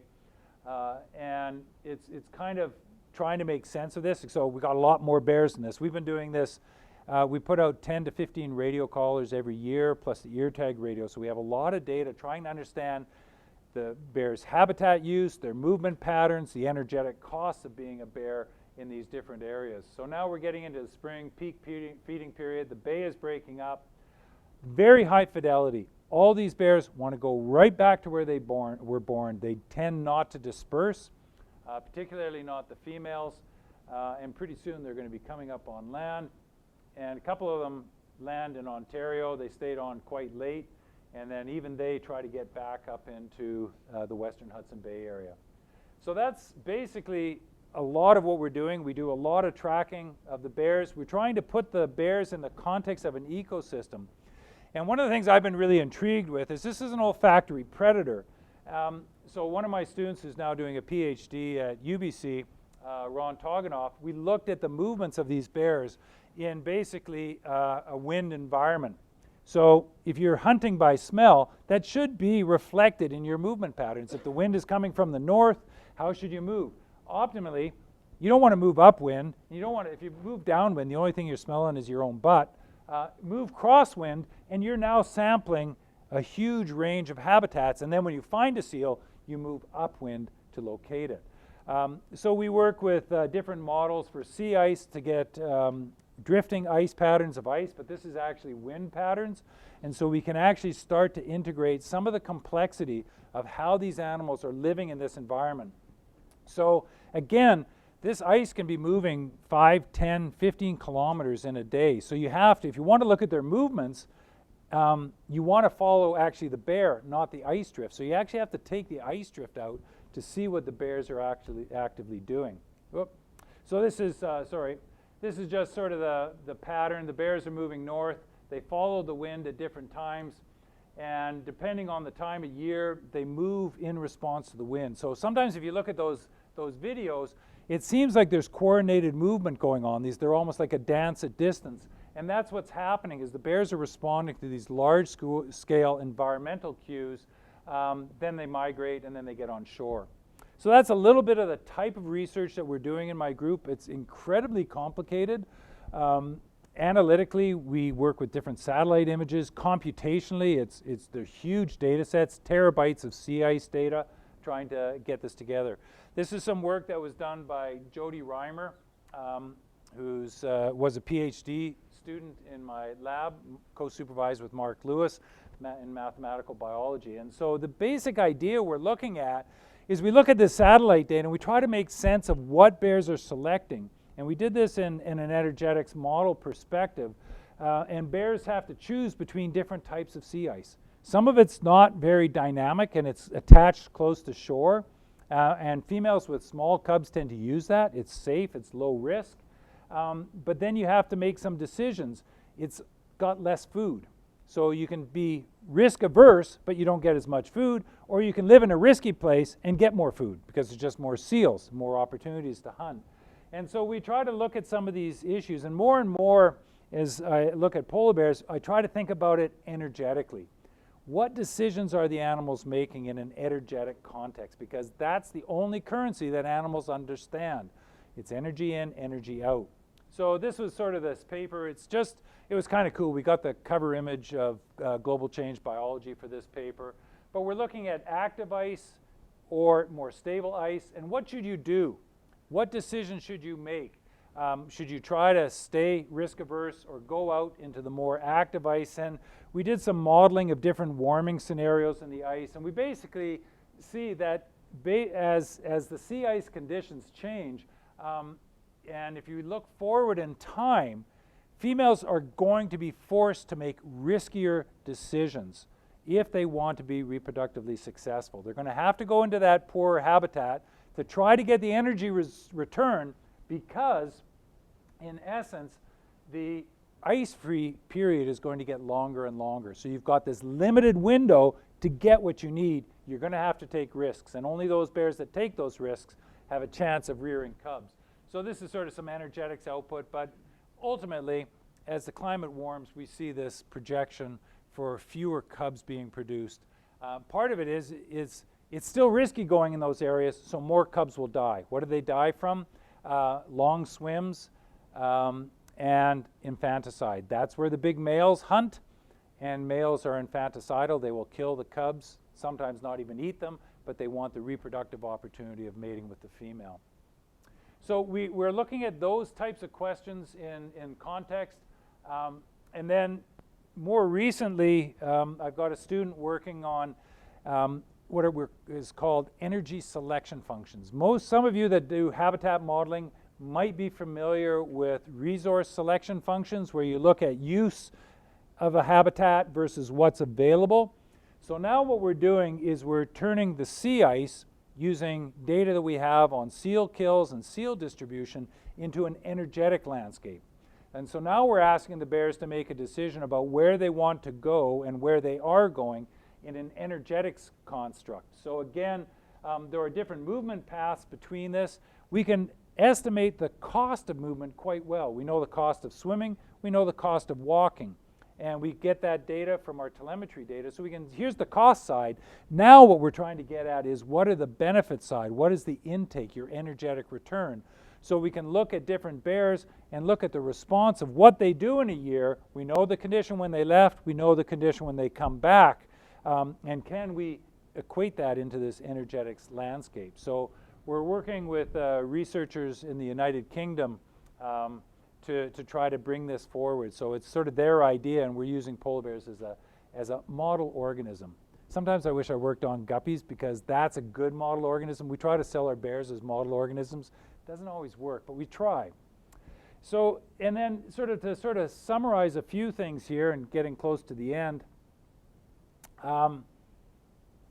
And it's kind of trying to make sense of this. So we got a lot more bears in this. We've been doing this. We put out 10 to 15 radio collars every year, plus the ear tag radio. So we have a lot of data trying to understand the bear's habitat use, their movement patterns, the energetic costs of being a bear in these different areas. So now we're getting into the spring peak feeding period. The bay is breaking up. Very high fidelity. All these bears want to go right back to where they were born. They tend not to disperse, particularly not the females. And pretty soon they're going to be coming up on land. And a couple of them land in Ontario. They stayed on quite late. And then even they try to get back up into the western Hudson Bay area. So that's basically a lot of what we're doing. We do a lot of tracking of the bears. We're trying to put the bears in the context of an ecosystem. And one of the things I've been really intrigued with is this is an olfactory predator. So one of my students who's now doing a PhD at UBC, Ron Toganoff, we looked at the movements of these bears in basically a wind environment. So if you're hunting by smell, that should be reflected in your movement patterns. If the wind is coming from the north, how should you move? Optimally, you don't want to move upwind. You don't want to, if you move downwind, the only thing you're smelling is your own butt. Move crosswind, and you're now sampling a huge range of habitats. And then when you find a seal, you move upwind to locate it. So we work with different models for sea ice to get drifting ice patterns of ice, but this is actually wind patterns. And so we can actually start to integrate some of the complexity of how these animals are living in this environment. So again, this ice can be moving 5, 10, 15 kilometers in a day. So you have to, if you want to look at their movements, you want to follow actually the bear, not the ice drift. So you actually have to take the ice drift out to see what the bears are actually actively doing. Whoop. So this is, this is just sort of the pattern. The bears are moving north. They follow the wind at different times. And depending on the time of year, they move in response to the wind. So sometimes if you look at those videos, it seems like there's coordinated movement going on. They're almost like a dance at distance. And that's what's happening is the bears are responding to these large-scale environmental cues. Then they migrate, and then they get on shore. So that's a little bit of the type of research that we're doing in my group. It's incredibly complicated. Analytically, we work with different satellite images. Computationally, they're huge data sets, terabytes of sea ice data, trying to get this together. This is some work that was done by Jody Reimer, who was a PhD student in my lab, co-supervised with Mark Lewis in mathematical biology. And so the basic idea we're looking at is we look at the satellite data and we try to make sense of what bears are selecting. And we did this in an energetics model perspective. And bears have to choose between different types of sea ice. Some of it's not very dynamic and it's attached close to shore. And females with small cubs tend to use that. It's safe, it's low risk. But then you have to make some decisions. It's got less food. So you can be risk averse, but you don't get as much food, or you can live in a risky place and get more food because there's just more seals, more opportunities to hunt. And so we try to look at some of these issues, and more as I look at polar bears, I try to think about it energetically. What decisions are the animals making in an energetic context? Because that's the only currency that animals understand. It's energy in, energy out. So this was sort of this paper. It was kind of cool. We got the cover image of Global Change Biology for this paper. But we're looking at active ice, or more stable ice? And what should you do? What decision should you make? Should you try to stay risk averse or go out into the more active ice? And we did some modeling of different warming scenarios in the ice, and we basically see that as the sea ice conditions change, and if you look forward in time, females are going to be forced to make riskier decisions if they want to be reproductively successful. They're going to have to go into that poorer habitat to try to get the energy return, because in essence, the ice-free period is going to get longer and longer. So you've got this limited window to get what you need. You're going to have to take risks, and only those bears that take those risks have a chance of rearing cubs. So this is sort of some energetics output, but ultimately, as the climate warms, we see this projection for fewer cubs being produced. Part of it is it's still risky going in those areas, so more cubs will die. What do they die from? Long swims and infanticide. That's where the big males hunt, and males are infanticidal. They will kill the cubs, sometimes not even eat them, but they want the reproductive opportunity of mating with the female. So we're looking at those types of questions in context. And then more recently, I've got a student working on what is called energy selection functions. Some of you that do habitat modeling might be familiar with resource selection functions, where you look at use of a habitat versus what's available. So now what we're doing is we're turning the sea ice, using data that we have on seal kills and seal distribution, into an energetic landscape. And so now we're asking the bears to make a decision about where they want to go and where they are going in an energetics construct. So again, there are different movement paths between this. We can estimate the cost of movement quite well. We know the cost of swimming, we know the cost of walking, and we get that data from our telemetry data. So here's the cost side. Now what we're trying to get at is, what are the benefit side? What is the intake, your energetic return? So we can look at different bears and look at the response of what they do in a year. We know the condition when they left, we know the condition when they come back, and can we equate that into this energetics landscape? So we're working with researchers in the United Kingdom to try to bring this forward. So it's sort of their idea, and we're using polar bears as a model organism. Sometimes I wish I worked on guppies, because that's a good model organism. We try to sell our bears as model organisms. Doesn't always work, but we try. So, and then to summarize a few things here and getting close to the end,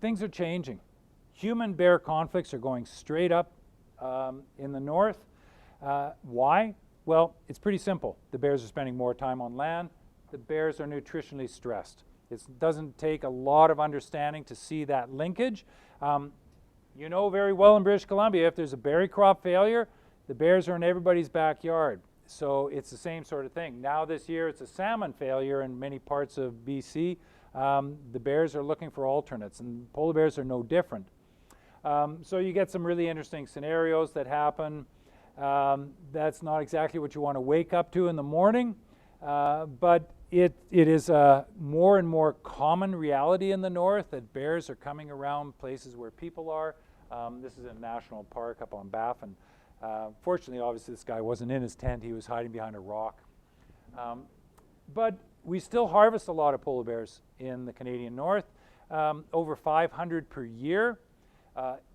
things are changing. Human-bear conflicts are going straight up in the north. Why? Well, it's pretty simple. The bears are spending more time on land. The bears are nutritionally stressed. It doesn't take a lot of understanding to see that linkage. You know very well in British Columbia, if there's a berry crop failure, the bears are in everybody's backyard. So it's the same sort of thing. Now this year it's a salmon failure in many parts of BC. The bears are looking for alternates, and polar bears are no different. So you get some really interesting scenarios that happen. That's not exactly what you want to wake up to in the morning, but it is a more and more common reality in the north that bears are coming around places where people are. This is a national park up on Baffin. Fortunately, obviously, this guy wasn't in his tent. He was hiding behind a rock. But we still harvest a lot of polar bears in the Canadian North, over 500 per year.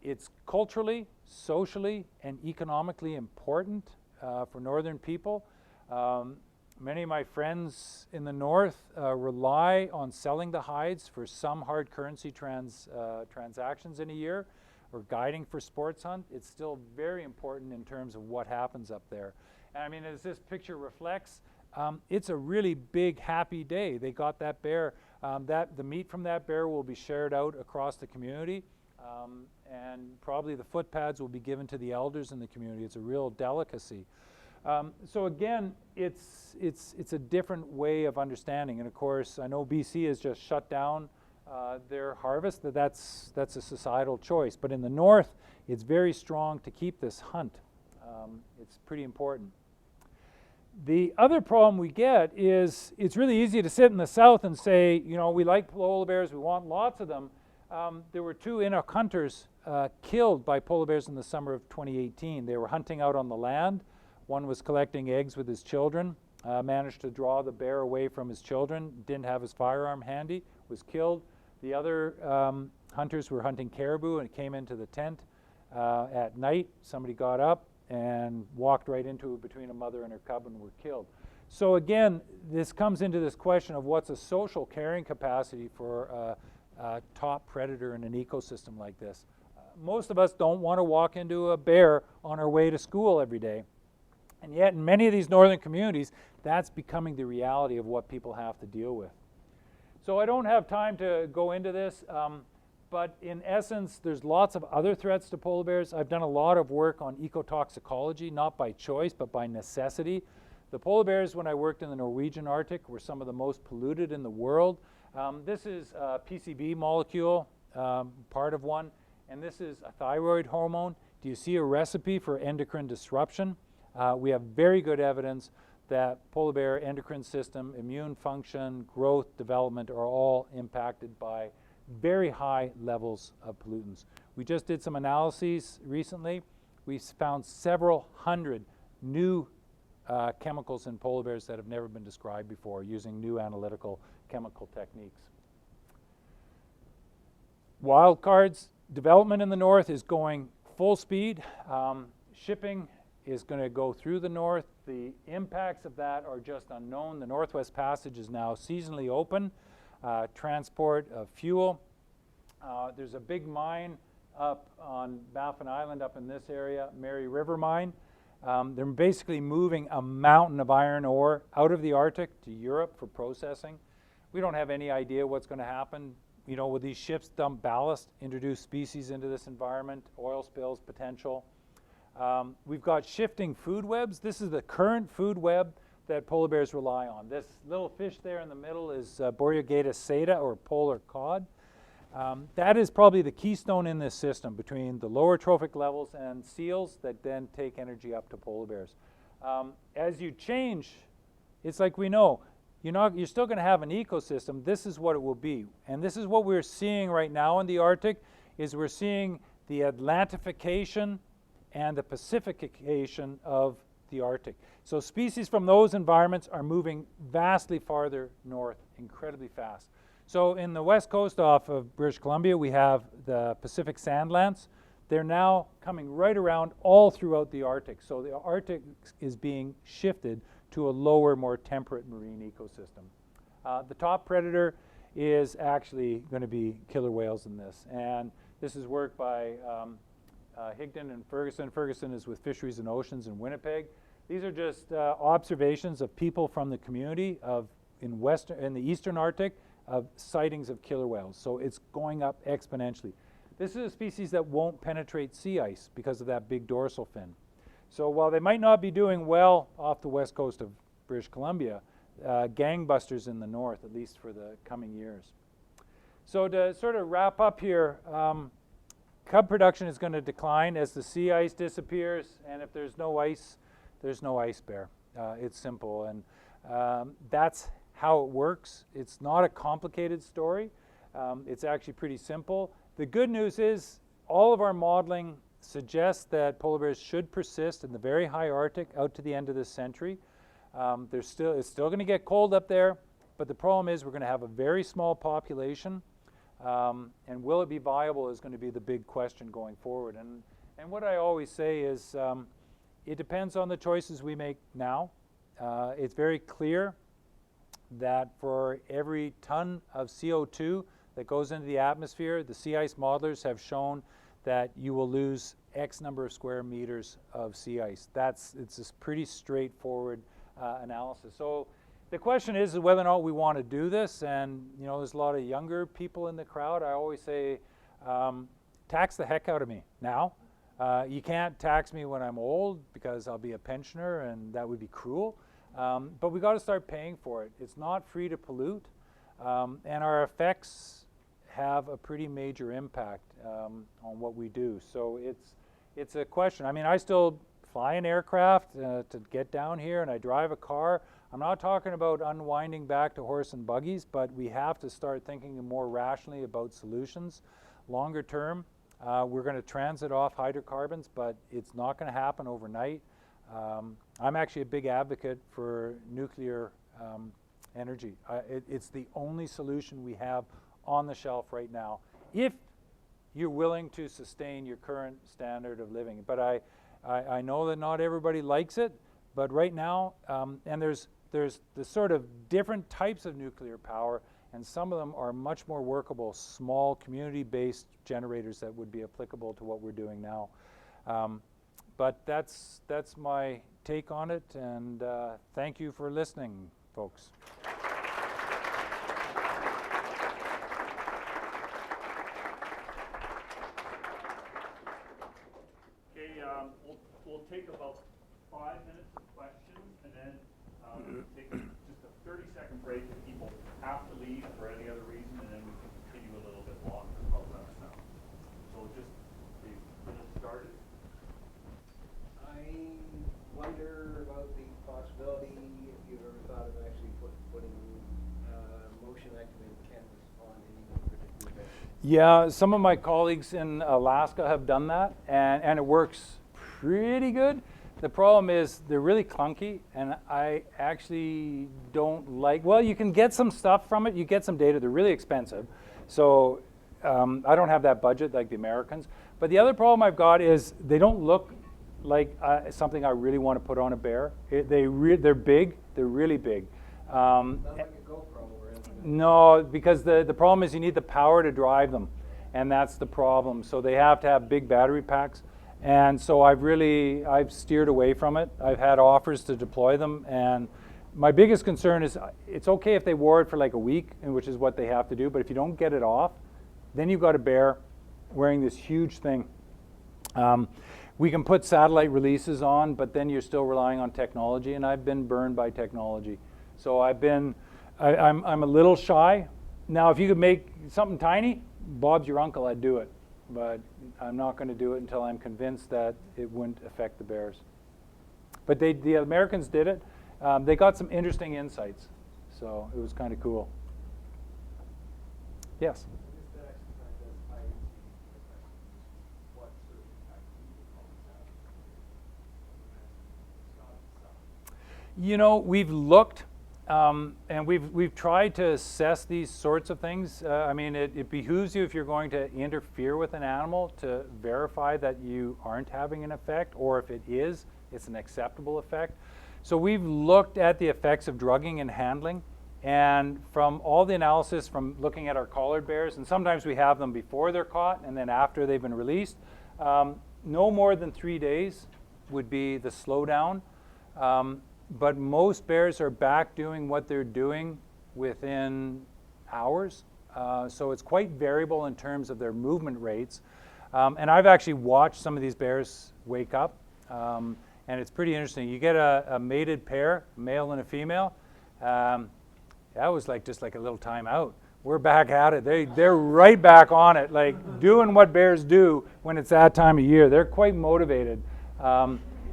It's culturally, socially, and economically important for northern people. Many of my friends in the north rely on selling the hides for some hard currency transactions in a year, or guiding for sports hunt. It's still very important in terms of what happens up there. And I mean, as this picture reflects, it's a really big, happy day. They got that bear. The meat from that bear will be shared out across the community, and probably the foot pads will be given to the elders in the community. It's a real delicacy. So again, it's a different way of understanding. And of course, I know BC has just shut down their harvest. That's a societal choice. But in the north, it's very strong to keep this hunt. It's pretty important. The other problem we get is it's really easy to sit in the south and say, you know, we like polar bears, we want lots of them. There were two Inuk hunters killed by polar bears in the summer of 2018. They were hunting out on the land. One was collecting eggs with his children, managed to draw the bear away from his children, didn't have his firearm handy, was killed. The other hunters were hunting caribou and came into the tent at night. Somebody got up and walked right into it between a mother and her cub and were killed. So again, this comes into this question of what's a social carrying capacity for a top predator in an ecosystem like this. Most of us don't want to walk into a bear on our way to school every day. And yet in many of these northern communities, that's becoming the reality of what people have to deal with. So I don't have time to go into this, but in essence, there's lots of other threats to polar bears. I've done a lot of work on ecotoxicology, not by choice, but by necessity. The polar bears, when I worked in the Norwegian Arctic, were some of the most polluted in the world. This is a PCB molecule, part of one, and this is a thyroid hormone. Do you see a recipe for endocrine disruption? We have very good evidence that polar bear endocrine system, immune function, growth, development are all impacted by very high levels of pollutants. We just did some analyses recently. We found several hundred new chemicals in polar bears that have never been described before using new analytical chemical techniques. Wildcards development in the north is going full speed. Shipping is going to go through the north. The impacts of that are just unknown. The Northwest Passage is now seasonally open. Transport of fuel. There's a big mine up on Baffin Island up in this area, Mary River Mine. They're basically moving a mountain of iron ore out of the Arctic to Europe for processing. We don't have any idea what's going to happen. You know, will these ships dump ballast, introduce species into this environment, oil spills potential? We've got shifting food webs. This is the current food web that polar bears rely on. This little fish there in the middle is Borregatus saida, or polar cod. That is probably the keystone in this system between the lower trophic levels and seals that then take energy up to polar bears. As you change, it's like we know, you're still going to have an ecosystem. This is what it will be. And this is what we're seeing right now in the Arctic, is we're seeing the Atlantification and the Pacification of the Arctic. So species from those environments are moving vastly farther north, incredibly fast. So in the west coast off of British Columbia, we have the Pacific sand lance. They're now coming right around all throughout the Arctic. So the Arctic is being shifted to a lower, more temperate marine ecosystem. The top predator is actually going to be killer whales in this. And this is work by Higdon and Ferguson. Ferguson is with Fisheries and Oceans in Winnipeg. These are just observations of people from the community in the eastern Arctic of sightings of killer whales. So it's going up exponentially. This is a species that won't penetrate sea ice because of that big dorsal fin. So while they might not be doing well off the west coast of British Columbia, gangbusters in the north, at least for the coming years. So to sort of wrap up here, cub production is going to decline as the sea ice disappears, and if there's no ice bear. It's simple, and that's how it works. It's not a complicated story. It's actually pretty simple. The good news is all of our modeling suggests that polar bears should persist in the very high Arctic out to the end of this century. It's still going to get cold up there, but the problem is we're going to have a very small population, and will it be viable is going to be the big question going forward. And what I always say is it depends on the choices we make now. It's very clear that for every ton of CO2 that goes into the atmosphere, the sea ice modelers have shown that you will lose X number of square meters of sea ice. It's a pretty straightforward analysis. So the question is whether or not we want to do this, and there's a lot of younger people in the crowd. I always say, tax the heck out of me now. You can't tax me when I'm old because I'll be a pensioner and that would be cruel. But we got to start paying for it. It's not free to pollute, and our effects have a pretty major impact on what we do. So it's a question. I mean, I still fly an aircraft to get down here, and I drive a car. I'm not talking about unwinding back to horse and buggies, but we have to start thinking more rationally about solutions longer term. We're going to transit off hydrocarbons, but it's not going to happen overnight. I'm actually a big advocate for nuclear energy. It's the only solution we have on the shelf right now, if you're willing to sustain your current standard of living. But I know that not everybody likes it, but right now, and there's the sort of different types of nuclear power, and some of them are much more workable, small community-based generators that would be applicable to what we're doing now. But that's my take on it, and thank you for listening, folks. Okay, we'll take about 5 minutes of questions, and then take just a 30-second break if people have to leave for any other reason, and then we can continue a little bit longer. How's that sound? So just get it started. I wonder about the possibility, if you've ever thought of actually putting motion activated cameras on any particular bed. Yeah, some of my colleagues in Alaska have done that, and it works pretty good. The problem is they're really clunky, and I actually don't like, well, you can get some stuff from it, you get some data, they're really expensive. So I don't have that budget like the Americans. But the other problem I've got is they don't look like something I really want to put on a bear. They're big, they're really big. Not like a GoPro or anything. No, because the problem is you need the power to drive them, and that's the problem. So they have to have big battery packs. And so I've steered away from it. I've had offers to deploy them, and my biggest concern is it's okay if they wore it for like a week, which is what they have to do, but if you don't get it off, then you've got a bear wearing this huge thing. We can put satellite releases on, but then you're still relying on technology, and I've been burned by technology. So I'm a little shy. Now, if you could make something tiny, Bob's your uncle, I'd do it. But I'm not going to do it until I'm convinced that it wouldn't affect the bears. But the Americans did it. They got some interesting insights, so it was kind of cool. Yes? You know, we've looked, and we've tried to assess these sorts of things. I mean, it behooves you, if you're going to interfere with an animal, to verify that you aren't having an effect, or if it is, it's an acceptable effect. So we've looked at the effects of drugging and handling, and from all the analysis from looking at our collared bears, and sometimes we have them before they're caught and then after they've been released, no more than 3 days would be the slowdown. But most bears are back doing what they're doing within hours. So it's quite variable in terms of their movement rates. And I've actually watched some of these bears wake up. And it's pretty interesting. You get a mated pair, a male and a female. That was just like a little time out. We're back at it. They're right back on it, like doing what bears do when it's that time of year. They're quite motivated.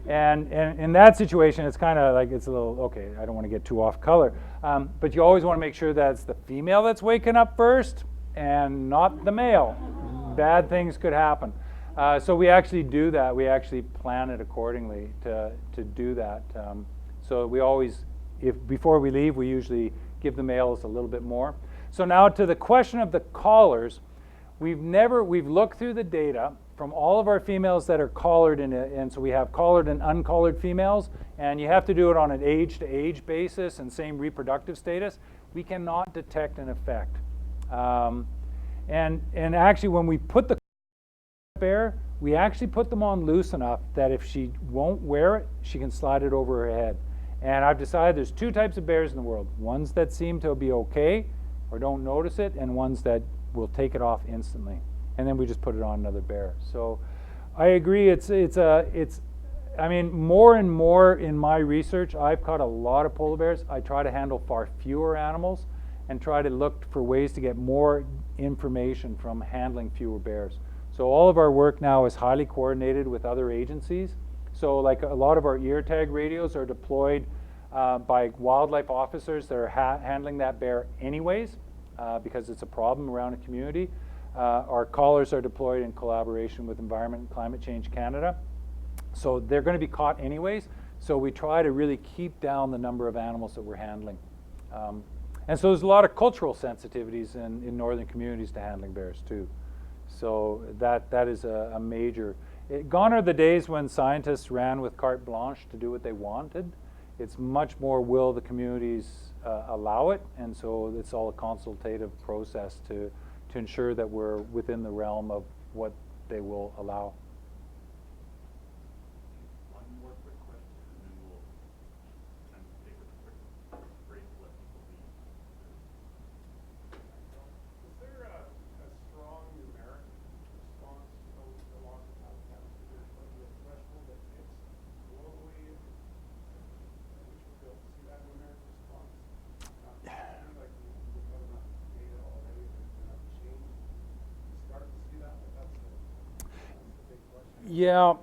And in that situation, it's kind of like, it's a little, okay, I don't want to get too off color. But you always want to make sure that it's the female that's waking up first and not the male. Bad things could happen. So we actually do that. We actually plan it accordingly to do that. So we always, before we leave, we usually give the males a little bit more. So now to the question of the collars, we've looked through the data from all of our females that are collared, and so we have collared and uncollared females, and you have to do it on an age-to-age basis and same reproductive status. We cannot detect an effect. And actually, when we put the bear, we actually put them on loose enough that if she won't wear it, she can slide it over her head. And I've decided there's two types of bears in the world: ones that seem to be okay or don't notice it, and ones that will take it off instantly. And then we just put it on another bear. So I agree, I mean, more and more in my research, I've caught a lot of polar bears. I try to handle far fewer animals and try to look for ways to get more information from handling fewer bears. So all of our work now is highly coordinated with other agencies. So like a lot of our ear tag radios are deployed by wildlife officers that are handling that bear anyways, because it's a problem around a community. Our collars are deployed in collaboration with Environment and Climate Change Canada. So they're going to be caught anyways. So we try to really keep down the number of animals that we're handling. And so there's a lot of cultural sensitivities in northern communities to handling bears too. So that is a major. Gone are the days when scientists ran with carte blanche to do what they wanted. It's much more will the communities allow it, and so it's all a consultative process to ensure that we're within the realm of what they will allow. One more quick question, and then we'll kind of take a quick break to let people leave. Is there a strong numeric response to the loss of habitat? Is there going to be a threshold that hits globally at which we'll be able to see that numeric response? It seems like we've got enough data already, there's enough change to start to see that, but that's the big question. Yeah,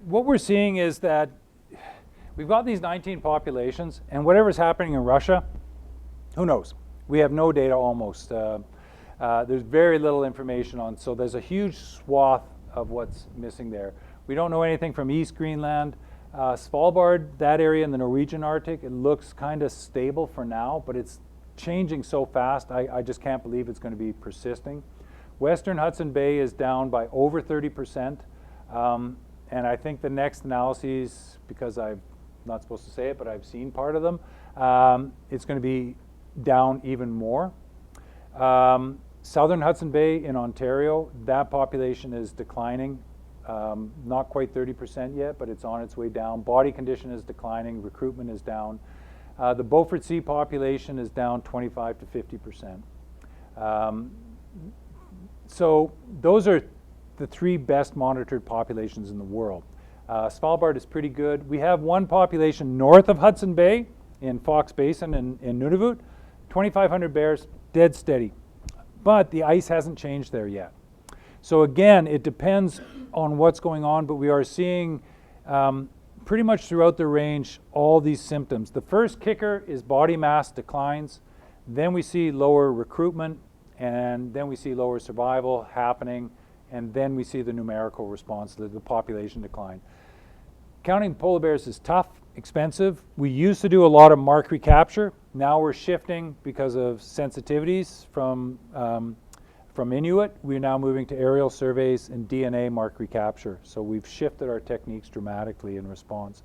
what we're seeing is that we've got these 19 populations, and whatever's happening in Russia, who knows? We have no data almost. There's very little information on, so there's a huge swath of what's missing there. We don't know anything from East Greenland. Svalbard, that area in the Norwegian Arctic, it looks kind of stable for now, but it's changing so fast, I just can't believe it's going to be persisting. Western Hudson Bay is down by over 30%. And I think the next analyses, because I'm not supposed to say it, but I've seen part of them, it's going to be down even more. Southern Hudson Bay in Ontario, that population is declining. Not quite 30% yet, but it's on its way down. Body condition is declining, recruitment is down. The Beaufort Sea population is down 25 to 50%. So those are the three best monitored populations in the world. Svalbard is pretty good. We have one population north of Hudson Bay in Fox Basin in Nunavut, 2,500 bears, dead steady. But the ice hasn't changed there yet. So again, it depends on what's going on, but we are seeing pretty much throughout the range all these symptoms. The first kicker is body mass declines, then we see lower recruitment, and then we see lower survival happening, and then we see the numerical response, the population decline. Counting polar bears is tough, expensive. We used to do a lot of mark recapture. Now we're shifting because of sensitivities from Inuit. We're now moving to aerial surveys and DNA mark recapture. So we've shifted our techniques dramatically in response.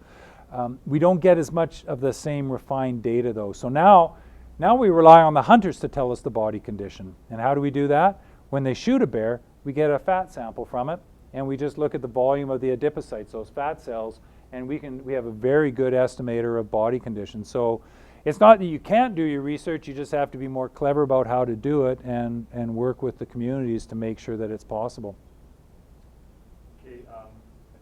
We don't get as much of the same refined data though. So now we rely on the hunters to tell us the body condition. And how do we do that? When they shoot a bear, we get a fat sample from it, and we just look at the volume of the adipocytes, those fat cells, and we have a very good estimator of body condition. So it's not that you can't do your research, you just have to be more clever about how to do it and work with the communities to make sure that it's possible. Okay, I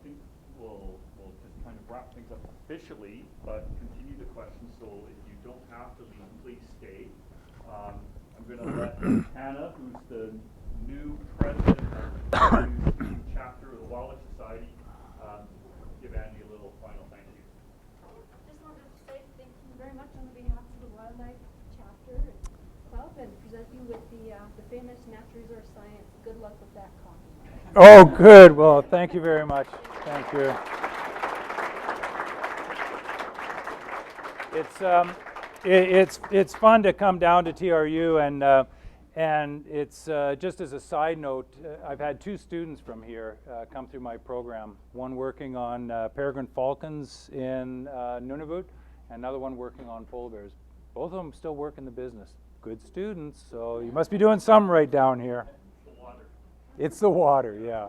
think we'll just kind of wrap things up officially, but continue the questions. So if you don't have to leave, please stay. I'm going to let Hannah, who's the new president of the chapter of the Wildlife Society, give Andy a little final thank you. Just wanted to say thank you very much on behalf of the Wildlife Chapter Club and present you with the famous Natural Resource Science. Good luck with that coffee. Oh, good. Well, thank you very much. Thank you. It's fun to come down to TRU, and it's just as a side note, I've had two students from here come through my program. One working on peregrine falcons in Nunavut, and another one working on polar bears. Both of them still work in the business. Good students, so you must be doing something right down here. The water. It's the water, yeah.